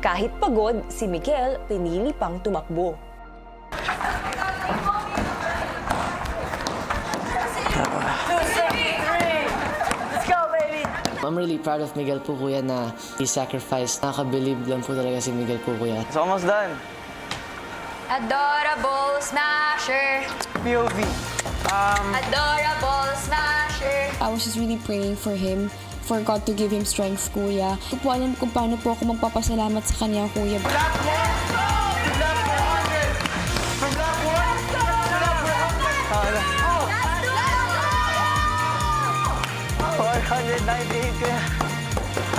Kahit pagod, si Miguel pinili pang tumakbo. I'm really proud of Miguel po, kuya, na he sacrificed. Nakaka-believe lang po talaga si Miguel po, kuya. It's almost done. Adorable Smasher. POV. Adorable Smasher. I was just really praying for him, for God to give him strength, kuya. Hindi ko po alam kung paano po ako magpapasalamat sa kanya, kuya. Black 1! Black 400! From Black 1 to Black 400! 498 kuya.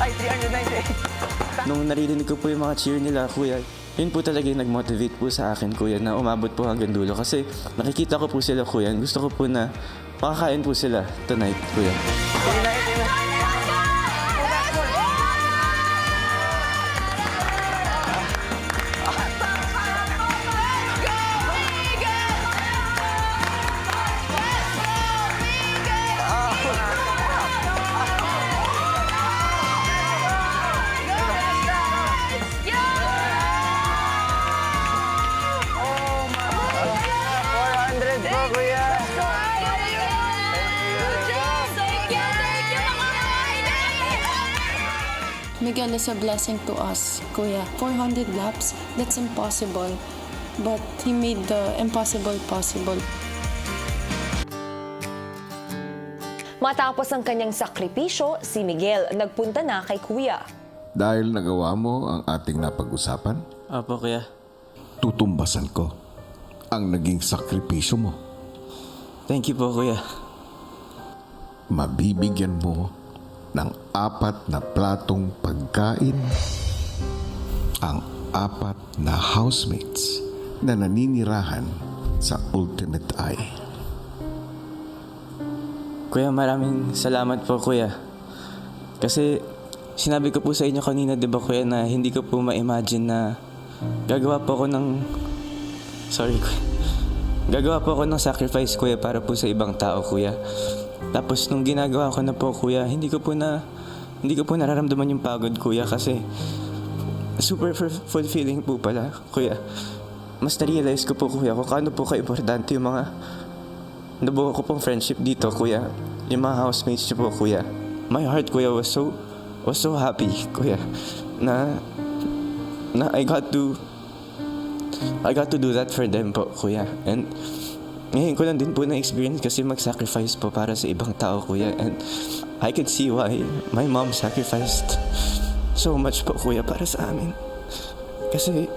Ay, 398. Nung naririnig ko po yung mga cheer nila, kuya, yun po talaga yung nag-motivate po sa akin, kuya, na umabot po hanggang dulo. Kasi nakikita ko po sila, kuya. Gusto ko po na makakain po sila tonight, kuya. Miguel is a blessing to us, kuya. 400 laps, that's impossible. But he made the impossible possible. Matapos ang kanyang sakripisyo, si Miguel nagpunta na kay kuya. Dahil nagawa mo ang ating napag-usapan, Opo, kuya. tutumbasan ko ang naging sakripisyo mo. Thank you po, kuya. Mabibigyan mo ng 4 na platong pagkain ang 4 na housemates na naninirahan sa Ultimate Eye. Kuya, maraming salamat po, kuya. Kasi sinabi ko po sa inyo kanina, di ba, kuya, na hindi ko po ma-imagine na gagawa po ako ng... Sorry, kuya. Gagawa po ako ng sacrifice, kuya, para po sa ibang tao, kuya. Tapos nung ginagawa ko na po, kuya, hindi ko po nararamdaman yung pagod, kuya, kasi super fulfilling po pala, kuya. Mas na-realize ko po, kuya, kung kaano po ka-importante yung mga nabuo ko pong friendship dito, kuya. Yung mga housemates niyo po, kuya. My heart, kuya, was so happy, kuya, na I got to do that for them po, kuya. And ngayon ko lang din po na-experience kasi mag-sacrifice po para sa ibang tao, kuya. And I could see why my mom sacrificed so much po, kuya, para sa amin. Kasi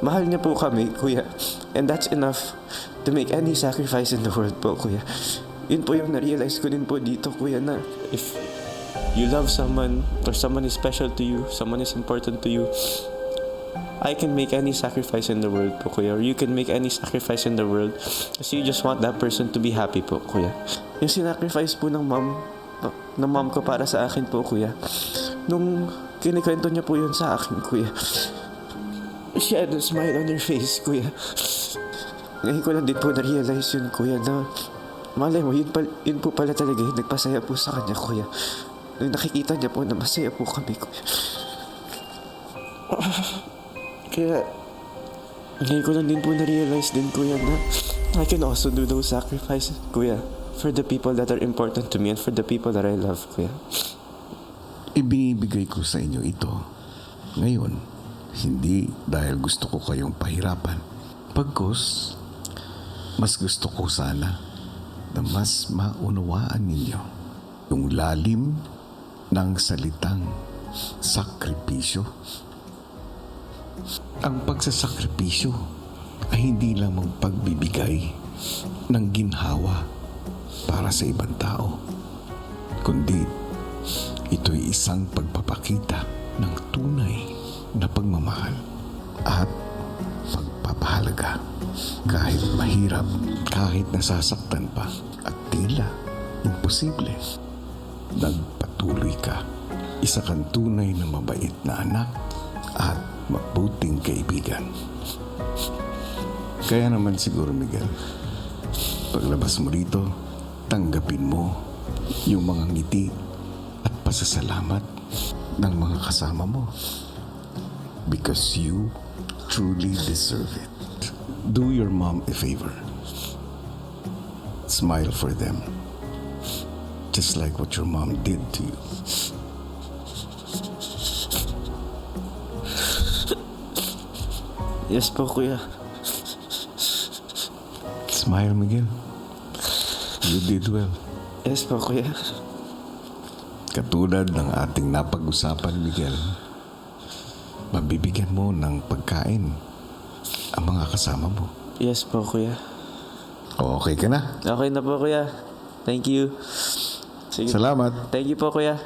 mahal niya po kami, kuya. And that's enough to make any sacrifice in the world po, kuya. Yun po yung na-realize ko din po dito, kuya, na if you love someone or someone is special to you, someone is important to you, I can make any sacrifice in the world po, kuya. Or you can make any sacrifice in the world kasi you just want that person to be happy po, kuya. Yung sinacrifice po ng mom ko para sa akin po, kuya. Nung kinikwento niya po yun sa akin, kuya, she had a smile on her face, kuya. Ngayon ko lang din po na-realize yun, kuya, na malay mo, yun po pala talaga yung nagpasaya po sa kanya, kuya. Nung nakikita niya po na masaya po kami, kuya. Kaya, ngayon ko lang din po na-realize din, kuya, na I can also do those sacrifices, kuya, for the people that are important to me and for the people that I love, kuya. Ibinibigay ko sa inyo ito ngayon, hindi dahil gusto ko kayong pahirapan. Pagkos, mas gusto ko sana na mas maunawaan ninyo yung lalim ng salitang sakripisyo. Ang pagsasakripisyo ay hindi lamang pagbibigay ng ginhawa para sa ibang tao, kundi ito'y isang pagpapakita ng tunay na pagmamahal at pagpapahalaga. Kahit mahirap, kahit nasasaktan pa at tila imposible, nagpatuloy ka. Isa kang tunay na mabait na anak at mabuting kaibigan. Kaya naman siguro, Miguel, paglabas mo rito, tanggapin mo yung mga ngiti at pasasalamat ng mga kasama mo. because you truly deserve it. Do your mom a favor. Smile for them. Just like what your mom did to you. Yes po, kuya. Smile, Miguel. You did well. Yes po, kuya. Katulad ng ating napag-usapan, Miguel, mabibigyan mo ng pagkain ang mga kasama mo. Yes po, kuya. Okay ka na? Okay na po, kuya. Thank you. Sige. Salamat. Thank you po, kuya.